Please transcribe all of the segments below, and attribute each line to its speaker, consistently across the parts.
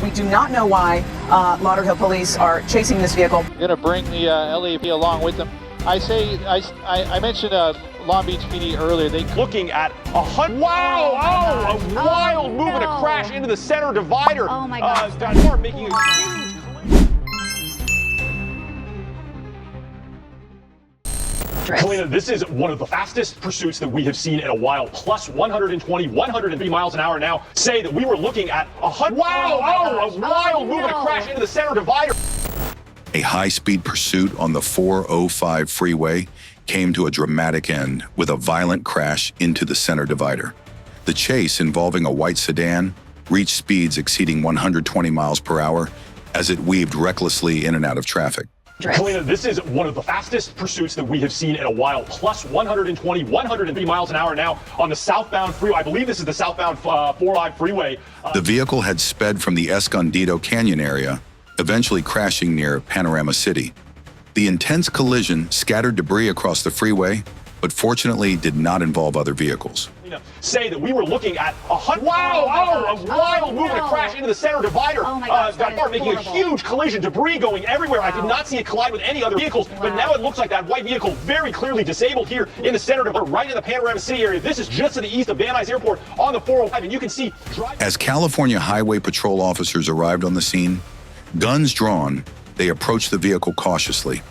Speaker 1: We do not know why Lauderhill police are chasing this vehicle.
Speaker 2: Going to bring the LAP along with them. I mentioned Long Beach PD earlier. They
Speaker 3: looking at a wild move and a crash into the center divider.
Speaker 4: Oh my gosh.
Speaker 3: Making a huge. Kalina, this is one of the fastest pursuits that we have seen in a while. Plus 120, 103 miles an hour now. Say that we were looking at a wild move and a crash into the center divider.
Speaker 5: A high-speed pursuit on the 405 freeway came to a dramatic end with a violent crash into the center divider. The chase, involving a white sedan, reached speeds exceeding 120 miles per hour as it weaved recklessly in and out of traffic.
Speaker 3: Kalina, this is one of the fastest pursuits that we have seen in a while. Plus 120, 103 miles an hour now on the southbound freeway. I believe this is the southbound 405 freeway.
Speaker 5: The vehicle had sped from the Escondido Canyon area, eventually crashing near Panorama City. The intense collision scattered debris across the freeway, but fortunately did not involve other vehicles.
Speaker 3: Say that we were looking at a wild move and a crash into the center divider.
Speaker 4: Oh my gosh,
Speaker 3: making a huge collision, debris going everywhere. Wow. I did not see it collide with any other vehicles, but now it looks like that white vehicle very clearly disabled here in the center divider, right in the Panorama City area. This is just to the east of Van Nuys Airport on the 405, and you can see.
Speaker 5: As California Highway Patrol officers arrived on the scene, guns drawn, they approached the vehicle cautiously.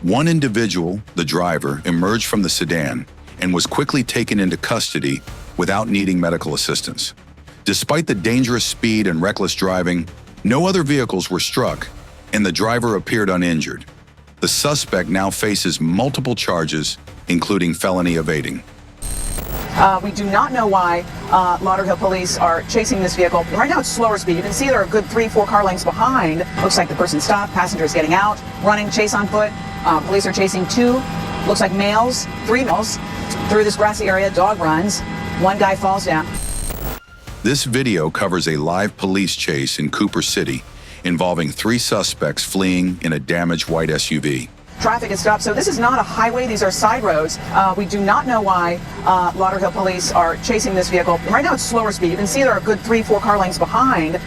Speaker 5: One individual, the driver, emerged from the sedan and was quickly taken into custody without needing medical assistance. Despite the dangerous speed and reckless driving, no other vehicles were struck, and the driver appeared uninjured. The suspect now faces multiple charges, including felony evading.
Speaker 1: We do not know why Lauderhill police are chasing this vehicle. Right now it's slower speed. You can see they're a good 3-4 car lengths behind. Looks like the person stopped, passengers getting out, running, chase on foot. Police are chasing 2, looks like males, 3 males, through this grassy area. Dog runs, 1 guy falls down.
Speaker 5: This video covers a live police chase in Cooper City involving 3 suspects fleeing in a damaged white SUV.
Speaker 1: Traffic is stopped, so this is not a highway, these are side roads. We do not know why Lauderhill police are chasing this vehicle. Right now it's slower speed. You can see they're a good 3-4 car lengths behind.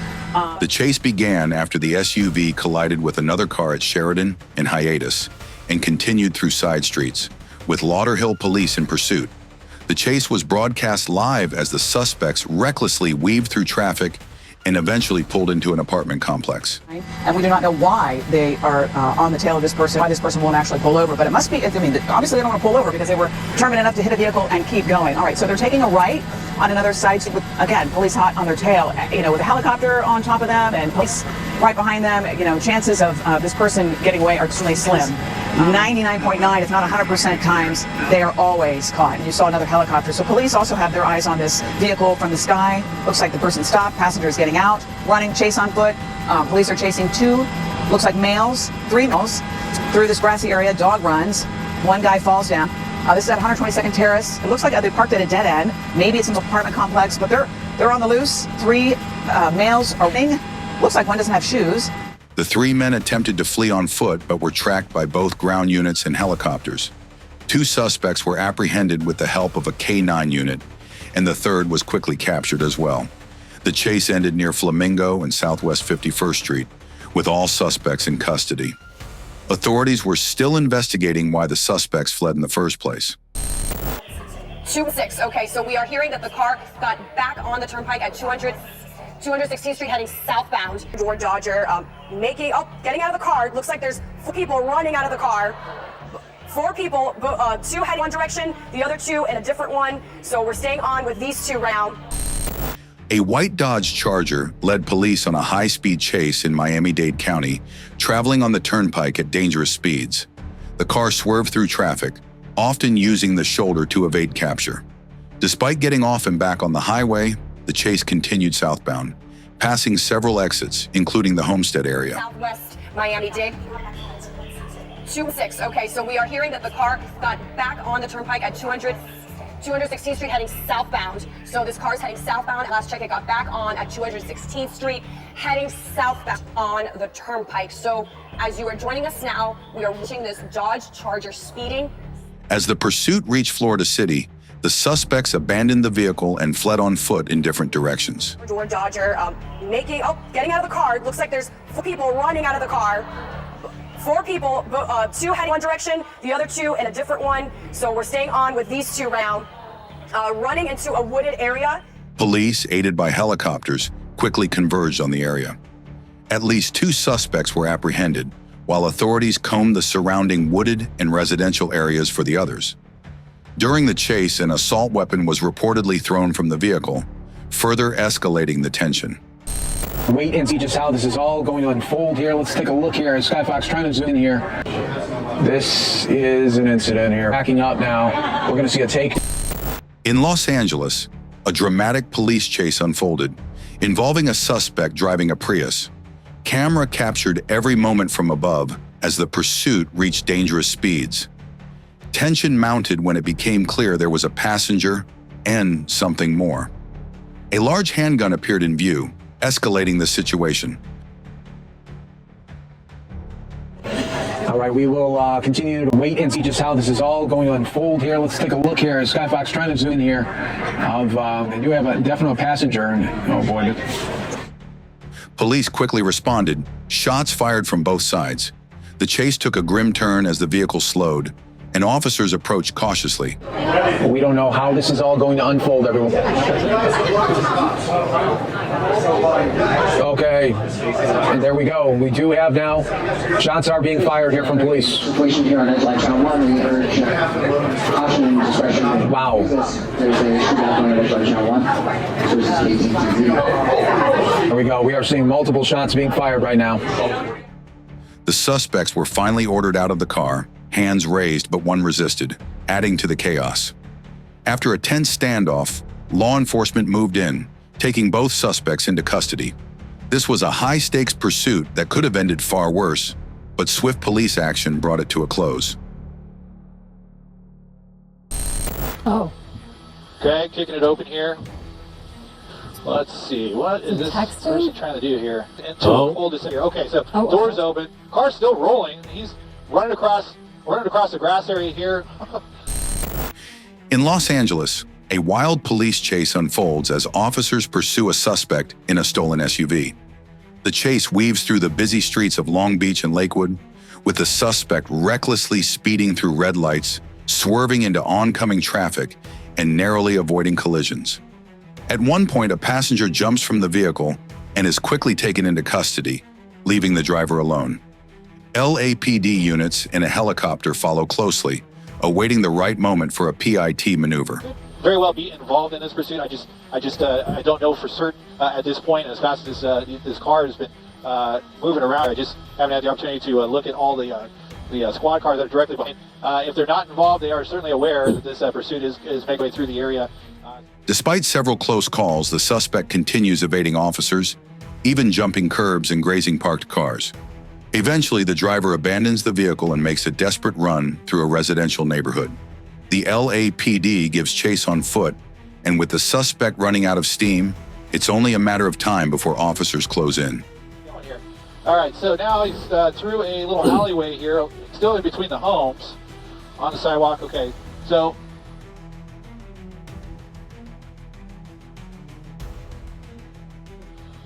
Speaker 5: The chase began after the SUV collided with another car at Sheridan and Hiatus and continued through side streets, with Lauderhill police in pursuit. The chase was broadcast live as the suspects recklessly weaved through traffic and eventually pulled into an apartment complex.
Speaker 1: And we do not know why they are on the tail of this person, why this person won't actually pull over. But it must be, I mean, obviously they don't want to pull over because they were determined enough to hit a vehicle and keep going. All right, so they're taking a right on another side street with, again, police hot on their tail, you know, with a helicopter on top of them and police right behind them. You know, chances of this person getting away are extremely slim. 99.9, if not 100% times, they are always caught. And you saw another helicopter. So police also have their eyes on this vehicle from the sky. Looks like the person stopped, passengers getting out, running, chase on foot. Police are chasing 2, looks like males, 3 males, through this grassy area. Dog runs, 1 guy falls down. This is at 122nd Terrace. It looks like they parked at a dead end. Maybe it's an apartment complex, but they're on the loose. 3 males are running. Looks like 1 doesn't have shoes.
Speaker 5: The 3 men attempted to flee on foot but were tracked by both ground units and helicopters. 2 suspects were apprehended with the help of a K-9 unit, and the 3rd was quickly captured as well. The chase ended near Flamingo and Southwest 51st Street, with all suspects in custody. Authorities were still investigating why the suspects fled in the first place.
Speaker 6: 2-6. Okay, so we are hearing that the car got back on the Turnpike at 216th Street heading southbound. Door Dodger getting out of the car. Looks like there's 4 people running out of the car. 4 people, 2 heading one direction, the other 2 in a different one. So we're staying on with these 2 round.
Speaker 5: A white Dodge Charger led police on a high-speed chase in Miami-Dade County, traveling on the Turnpike at dangerous speeds. The car swerved through traffic, often using the shoulder to evade capture. Despite getting off and back on the highway, the chase continued southbound, passing several exits, including the Homestead area.
Speaker 6: Southwest Miami-Dade. 2-6. Okay, so we are hearing that the car got back on the Turnpike at 216th Street heading southbound. So this car is heading southbound. Last check, it got back on at 216th Street, heading southbound on the Turnpike. So as you are joining us now, we are watching this Dodge Charger speeding.
Speaker 5: As the pursuit reached Florida City, The suspects abandoned the vehicle and fled on foot in different directions.
Speaker 6: Door Dodger getting out of the car. Looks like there's 4 people running out of the car. 4 people, 2 heading one direction, the other 2 in a different one. So we're staying on with these 2 round, running into a wooded area.
Speaker 5: Police, aided by helicopters, quickly converged on the area. At least 2 suspects were apprehended, while authorities combed the surrounding wooded and residential areas for the others. During the chase, an assault weapon was reportedly thrown from the vehicle, further escalating the tension.
Speaker 4: Wait and see just how this is all going to unfold here. Let's take a look here. Skyfox trying to zoom in here. This is an incident here. Backing up now. We're going to see a take.
Speaker 5: In Los Angeles, a dramatic police chase unfolded, involving a suspect driving a Prius. Camera captured every moment from above as the pursuit reached dangerous speeds. Tension mounted when it became clear there was a passenger and something more. A large handgun appeared in view, escalating the situation.
Speaker 4: All right, we will continue to wait and see just how this is all going to unfold here. Let's take a look here. Skyfox trying to zoom in here. They do have a definite passenger. Oh boy.
Speaker 5: Police quickly responded, shots fired from both sides. The chase took a grim turn as the vehicle slowed, and officers approached cautiously.
Speaker 4: We don't know how this is all going to unfold, everyone. Okay, and there we go. We do have now, shots are being fired here from police.
Speaker 7: Situation here on Edgelight Channel 1, we urge caution and discretion.
Speaker 4: Wow.
Speaker 7: There's a shootout on Edgelight Channel 1. So this is AT&T.
Speaker 4: There we go. We are seeing multiple shots being fired right now.
Speaker 5: The suspects were finally ordered out of the car, hands raised, but one resisted, adding to the chaos. After a tense standoff, law enforcement moved in, taking both suspects into custody. This was a high-stakes pursuit that could have ended far worse, but swift police action brought it to a close.
Speaker 8: Oh.
Speaker 2: Okay, kicking it open here. Let's see, what is this person trying to do here? And to hold this in here. Okay, so doors open, car's still rolling. He's running across the grass area here.
Speaker 5: In Los Angeles, a wild police chase unfolds as officers pursue a suspect in a stolen SUV. The chase weaves through the busy streets of Long Beach and Lakewood, with the suspect recklessly speeding through red lights, swerving into oncoming traffic, and narrowly avoiding collisions. At one point, a passenger jumps from the vehicle and is quickly taken into custody, leaving the driver alone. LAPD units in a helicopter follow closely, awaiting the right moment for a PIT maneuver.
Speaker 2: Very well be involved in this pursuit. I don't know for certain at this point. As fast as this car has been moving around, I just haven't had the opportunity to look at all the squad cars that are directly behind. If they're not involved, they are certainly aware that this pursuit is making way through the area.
Speaker 5: Despite several close calls, the suspect continues evading officers, even jumping curbs and grazing parked cars. Eventually, the driver abandons the vehicle and makes a desperate run through a residential neighborhood. The LAPD gives chase on foot, and with the suspect running out of steam, it's only a matter of time before officers close in.
Speaker 2: All right, so now he's through a little alleyway here, still in between the homes, on the sidewalk. Okay, so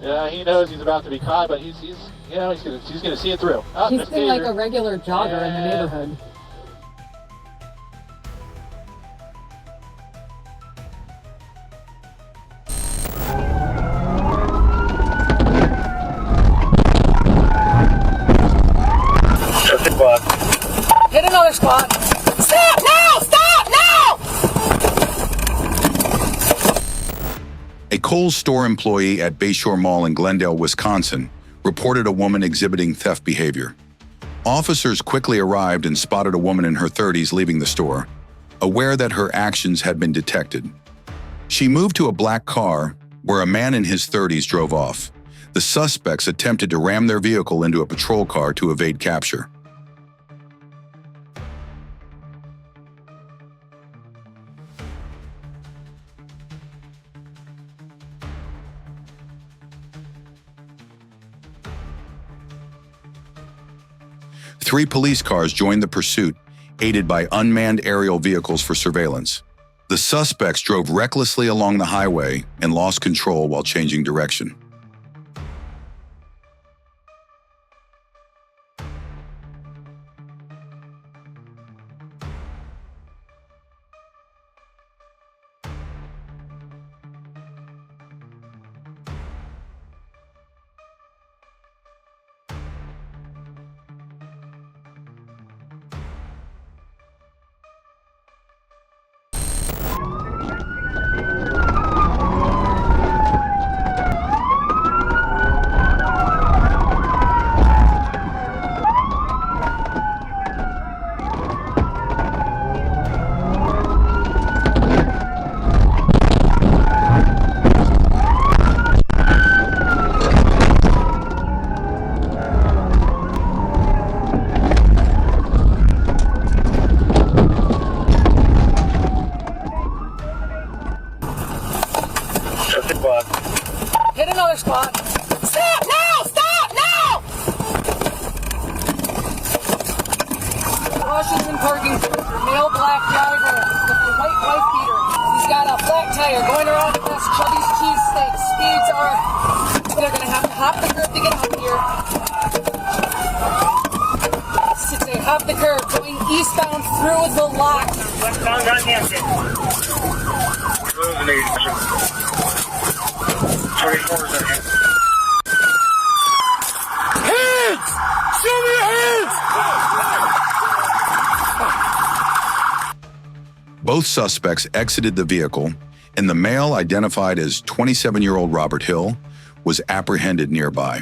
Speaker 2: yeah, he knows he's about to be caught, but he's gonna see it through. Oh,
Speaker 8: he's being like a regular jogger in the neighborhood.
Speaker 6: Hit another spot. Stop now! Stop now!
Speaker 5: A Kohl's store employee at Bayshore Mall in Glendale, Wisconsin, reported a woman exhibiting theft behavior. Officers quickly arrived and spotted a woman in her 30s leaving the store, aware that her actions had been detected. She moved to a black car where a man in his 30s drove off. The suspects attempted to ram their vehicle into a patrol car to evade capture. Three police cars joined the pursuit, aided by unmanned aerial vehicles for surveillance. The suspects drove recklessly along the highway and lost control while changing direction.
Speaker 8: Hit another spot.
Speaker 6: Stop now! Stop now!
Speaker 8: Washington parking cruiser, male black driver with the white wife beater. He's got a flat tire going around past Chubby's cheesesteak. Speeds are... They're going to have to hop the curb to get up here. They hop the curb going eastbound through the lock.
Speaker 9: Westbound on Hampton. 24 is ahead.
Speaker 3: Hands! Show me your hands!
Speaker 5: Both suspects exited the vehicle, and the male, identified as 27-year-old Robert Hill, was apprehended nearby.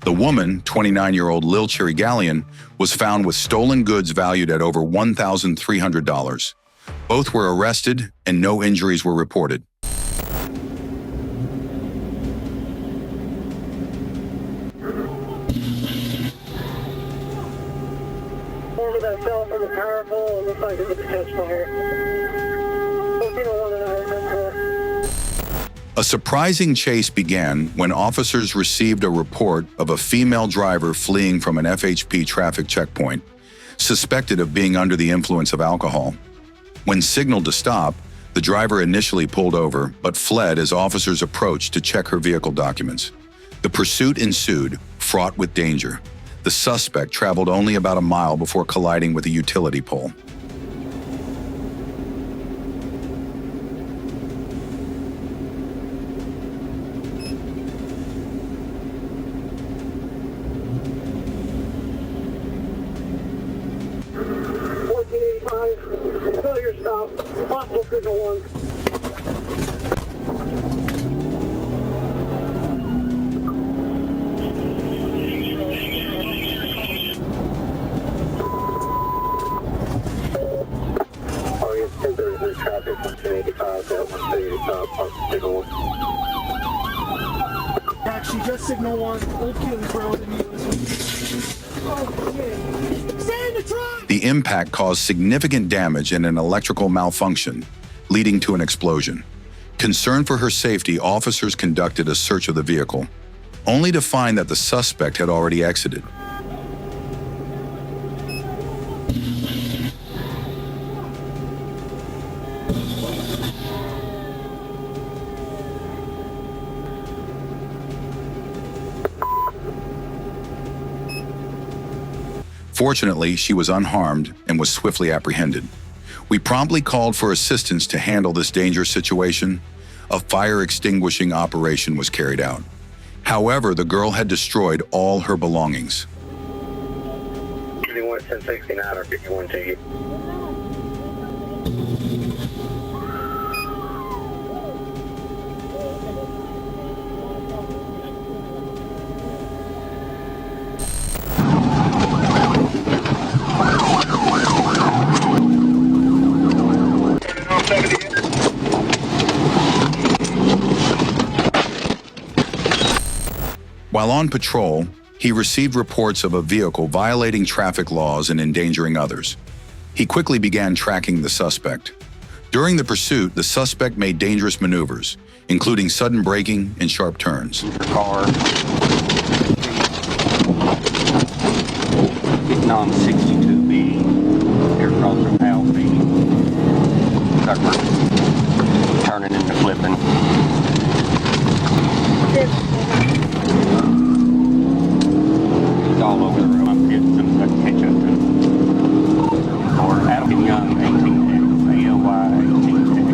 Speaker 5: The woman, 29-year-old Lil Chirigallion, was found with stolen goods valued at over $1,300. Both were arrested, and no injuries were reported.
Speaker 9: Over that fell from the power pole, it looks like it was a catch fire. 1401 and I remember.
Speaker 5: A surprising chase began when officers received a report of a female driver fleeing from an FHP traffic checkpoint, suspected of being under the influence of alcohol. When signaled to stop, the driver initially pulled over, but fled as officers approached to check her vehicle documents. The pursuit ensued, fraught with danger. The suspect traveled only about a mile before colliding with a utility pole.
Speaker 9: Failure stop. Possible signal 1. Oh, yes, 1033 traffic, 185, 185, possible signal 1. Taxi, just signal 1, Old Kings Road in
Speaker 5: The impact caused significant damage and an electrical malfunction, leading to an explosion. Concerned for her safety, officers conducted a search of the vehicle, only to find that the suspect had already exited. Fortunately, she was unharmed and was swiftly apprehended. We promptly called for assistance to handle this dangerous situation. A fire extinguishing operation was carried out. However, the girl had destroyed all her belongings.
Speaker 9: 1069 or 51 to you.
Speaker 5: While on patrol, he received reports of a vehicle violating traffic laws and endangering others. He quickly began tracking the suspect. During the pursuit, the suspect made dangerous maneuvers, including sudden braking and sharp turns.
Speaker 10: Car. Getting on 62B, here across from Alfie. start turning and flipping. It's all over the room. I'm getting some stuff to catch up to. Or Adam Young, 18X, ALY, 18X.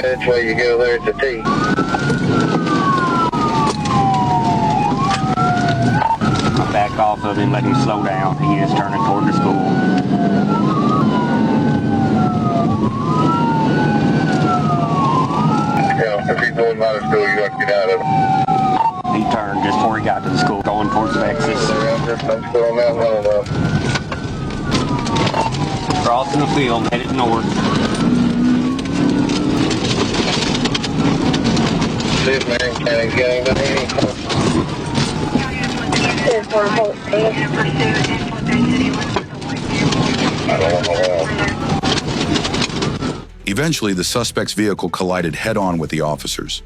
Speaker 9: Which way you go there at the T.
Speaker 10: I back off of him, let him slow down. He is turning toward the school.
Speaker 9: Yeah, if he's going out of school, you got to get out of it.
Speaker 10: He turned just before he got to the school, going towards Texas. Crossing the field, headed north.
Speaker 9: See if Marion County's getting to any close.
Speaker 5: Eventually, the suspect's vehicle collided head-on with the officers.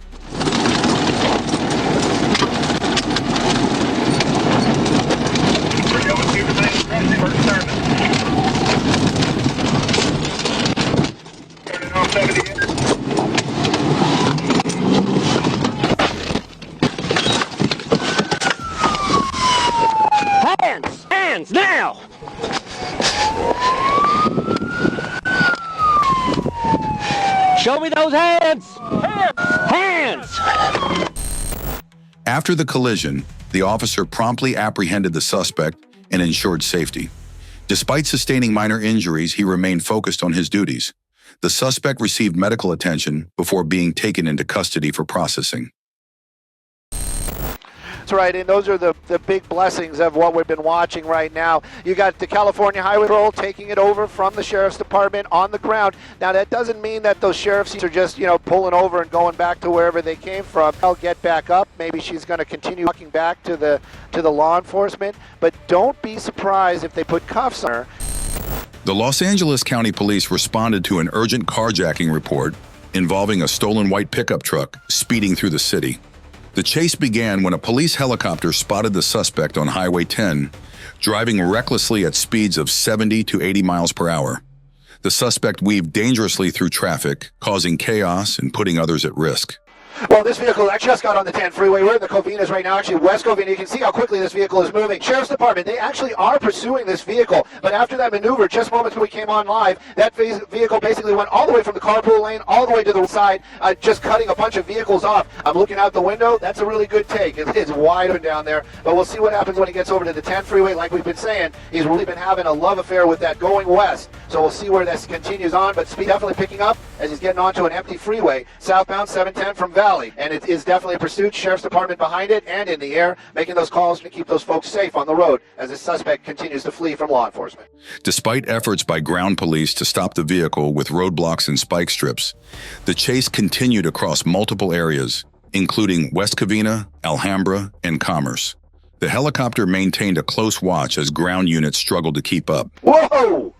Speaker 10: Hands now! Show me those hands! Hands!
Speaker 5: After the collision, the officer promptly apprehended the suspect and ensured safety. Despite sustaining minor injuries, he remained focused on his duties. The suspect received medical attention before being taken into custody for processing.
Speaker 11: That's right, and those are the big blessings of what we've been watching right now. You got the California Highway Patrol taking it over from the Sheriff's Department on the ground. Now, that doesn't mean that those sheriffs are just, pulling over and going back to wherever they came from. They'll get back up. Maybe she's going to continue walking back to the law enforcement, but don't be surprised if they put cuffs on her.
Speaker 5: The Los Angeles County Police responded to an urgent carjacking report involving a stolen white pickup truck speeding through the city. The chase began when a police helicopter spotted the suspect on Highway 10, driving recklessly at speeds of 70 to 80 miles per hour. The suspect weaved dangerously through traffic, causing chaos and putting others at risk.
Speaker 11: Well, this vehicle actually just got on the 10 freeway. We're in the Covinas right now, actually West Covina. You can see how quickly this vehicle is moving. Sheriff's Department, they actually are pursuing this vehicle. But after that maneuver, just moments when we came on live, that vehicle basically went all the way from the carpool lane all the way to the side, just cutting a bunch of vehicles off. I'm looking out the window. That's a really good take. It's wide open down there. But we'll see what happens when he gets over to the 10 freeway. Like we've been saying, he's really been having a love affair with that going west. So we'll see where this continues on. But speed definitely picking up as he's getting onto an empty freeway, southbound 710 from Valley. And it is definitely a pursuit. Sheriff's Department behind it and in the air, making those calls to keep those folks safe on the road as the suspect continues to flee from law enforcement.
Speaker 5: Despite efforts by ground police to stop the vehicle with roadblocks and spike strips, the chase continued across multiple areas, including West Covina, Alhambra, and Commerce. The helicopter maintained a close watch as ground units struggled to keep up.
Speaker 11: Whoa!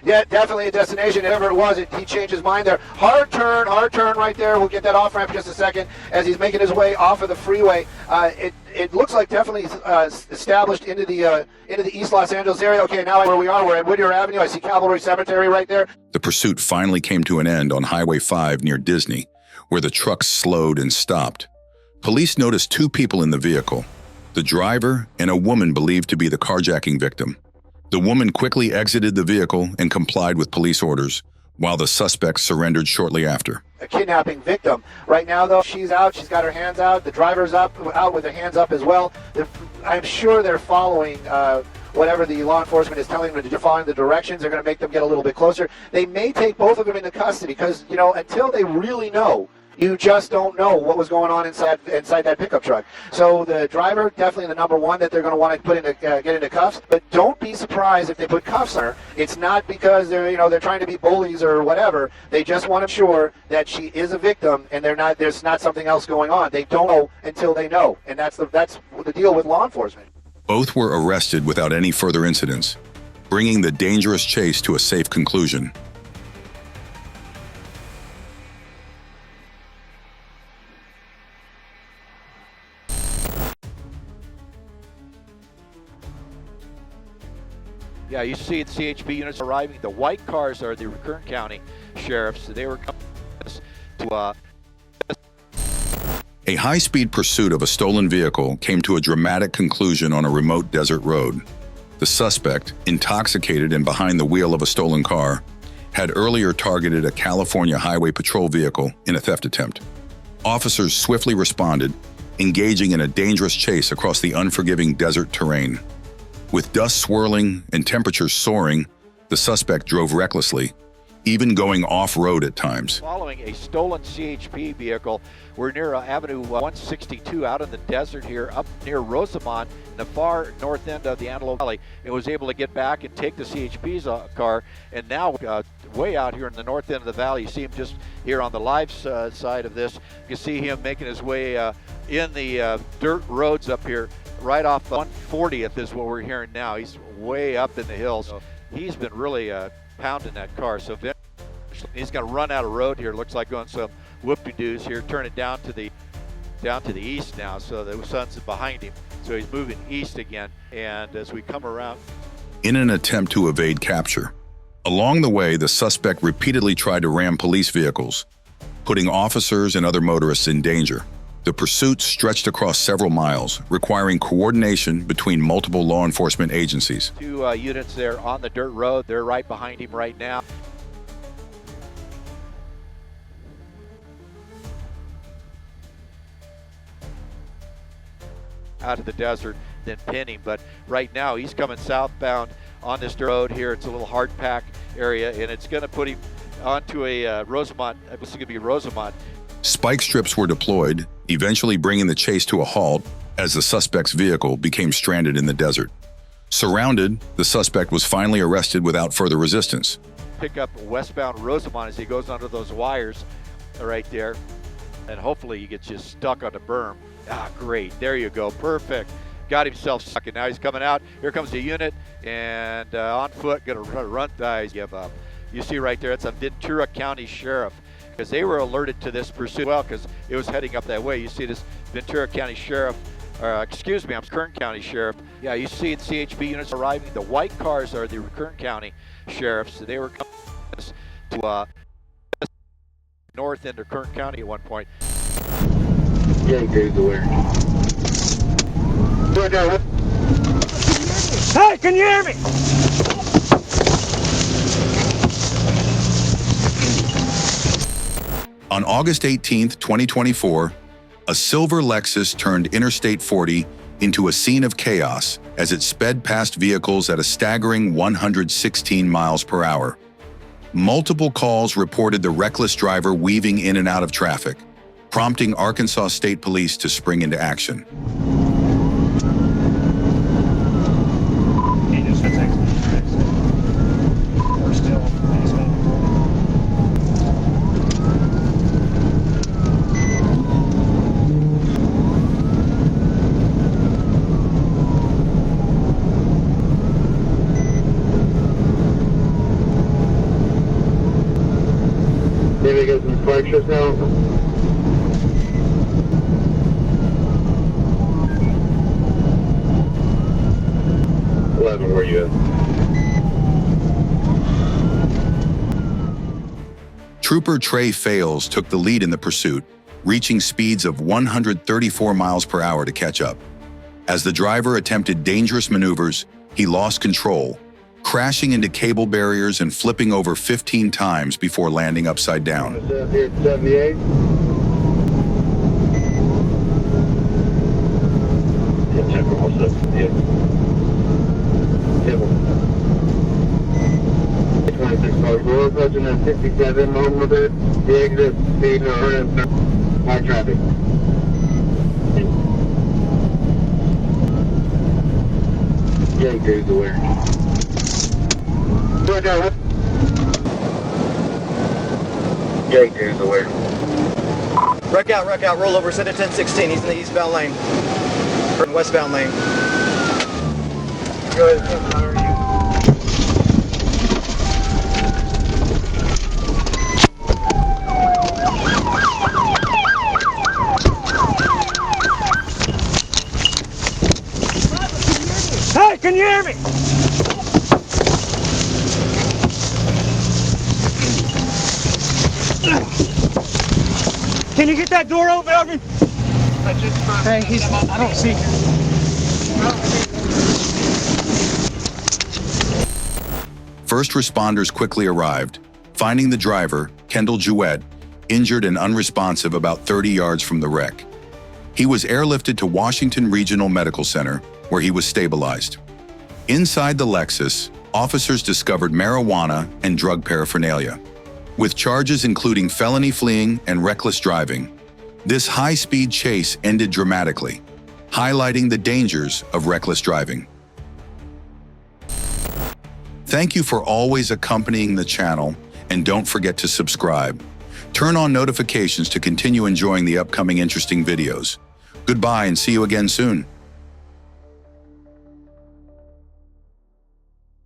Speaker 11: Yeah, definitely a destination. Whatever it was, he changed his mind there. Hard turn right there. We'll get that off ramp in just a second as he's making his way off of the freeway. It looks like definitely established into the East Los Angeles area. Okay, now where we are, we're at Whittier Avenue. I see Cavalry Cemetery right there.
Speaker 5: The pursuit finally came to an end on Highway 5 near Disney, where the truck slowed and stopped. Police noticed two people in the vehicle, the driver and a woman believed to be the carjacking victim. The woman quickly exited the vehicle and complied with police orders, while the suspect surrendered shortly after.
Speaker 11: A kidnapping victim. Right now, though, she's out. She's got her hands out. The driver's out with her hands up as well. I'm sure they're following whatever the law enforcement is telling them to do, following the directions. They're going to make them get a little bit closer. They may take both of them into custody because, until they really know You just don't know what was going on inside that pickup truck. So the driver, definitely the number one that they're going to want to put into get into cuffs. But don't be surprised if they put cuffs on her. It's not because they're trying to be bullies or whatever. They just want to ensure that she is a victim and there's not something else going on. They don't know until they know, and that's the deal with law enforcement.
Speaker 5: Both were arrested without any further incidents, bringing the dangerous chase to a safe conclusion.
Speaker 12: Yeah, you see the CHP units arriving. The white cars are the Kern County sheriffs. They were coming to
Speaker 5: A high-speed pursuit of a stolen vehicle came to a dramatic conclusion on a remote desert road. The suspect, intoxicated and behind the wheel of a stolen car, had earlier targeted a California Highway Patrol vehicle in a theft attempt. Officers swiftly responded, engaging in a dangerous chase across the unforgiving desert terrain. With dust swirling and temperatures soaring, the suspect drove recklessly, even going off-road at times.
Speaker 12: Following a stolen CHP vehicle, we're near Avenue 162 out in the desert here, up near Rosamond, in the far north end of the Antelope Valley. It was able to get back and take the CHP's car, and now way out here in the north end of the valley, you see him just here on the live side of this. You can see him making his way in the dirt roads up here, right off 140th is what we're hearing now. He's way up in the hills. He's been really pounding that car. So he's going to run out of road here. Looks like going some whoop-de-doos here. Turn it down to the east now. So the sun's behind him. So he's moving east again. And as we come around,
Speaker 5: in an attempt to evade capture, along the way, the suspect repeatedly tried to ram police vehicles, putting officers and other motorists in danger. The pursuit stretched across several miles, requiring coordination between multiple law enforcement agencies.
Speaker 12: Two units there on the dirt road. They're right behind him right now. Out of the desert, then pin him. But right now, he's coming southbound on this dirt road here. It's a little hard pack area, and it's going to put him onto a Rosamond. I guess it could be Rosamond.
Speaker 5: Spike strips were deployed, eventually bringing the chase to a halt as the suspect's vehicle became stranded in the desert. Surrounded, the suspect was finally arrested without further resistance.
Speaker 12: Pick up westbound Rosamond as he goes under those wires right there, and hopefully he gets just stuck on the berm. Ah, great. There you go. Perfect. Got himself stuck, and now he's coming out. Here comes the unit, and on foot, going to run. He's give up. You see right there, it's a Ventura County Sheriff, because they were alerted to this pursuit well because it was heading up that way. You see this Ventura County Sheriff, I'm Kern County Sheriff. Yeah, you see the CHP units arriving. The white cars are the Kern County Sheriffs. They were coming to north end of Kern County at one point.
Speaker 7: Yeah, great to wear.
Speaker 9: Hey, can you hear me?
Speaker 5: On August 18th, 2024, a silver Lexus turned Interstate 40 into a scene of chaos as it sped past vehicles at a staggering 116 miles per hour. Multiple calls reported the reckless driver weaving in and out of traffic, prompting Arkansas State Police to spring into action.
Speaker 7: Maybe get some fractures now. 11, where you at?
Speaker 5: Trooper Trey Fales took the lead in the pursuit, reaching speeds of 134 miles per hour to catch up. As the driver attempted dangerous maneuvers, he lost control, crashing into cable barriers and flipping over 15 times before landing upside down.
Speaker 7: Here at 78. Yeah, check for what's up. Yeah. 26 cars more.
Speaker 9: We're approaching a 67 over there. The exit speed 100 high traffic. Jake, who's aware? Jake, who's aware?
Speaker 13: Wreck out, rollover, set at 1016. He's in the eastbound lane. Or westbound lane.
Speaker 9: Go ahead, how are you?
Speaker 13: Hey, can you hear me? Can you get that door open, Elvin? Hey, I don't see him.
Speaker 5: First responders quickly arrived, finding the driver, Kendall Jewett, injured and unresponsive about 30 yards from the wreck. He was airlifted to Washington Regional Medical Center, where he was stabilized. Inside the Lexus, officers discovered marijuana and drug paraphernalia, with charges including felony fleeing and reckless driving. This high-speed chase ended dramatically, highlighting the dangers of reckless driving. Thank you for always accompanying the channel, and don't forget to subscribe. Turn on notifications to continue enjoying the upcoming interesting videos. Goodbye and see you again soon.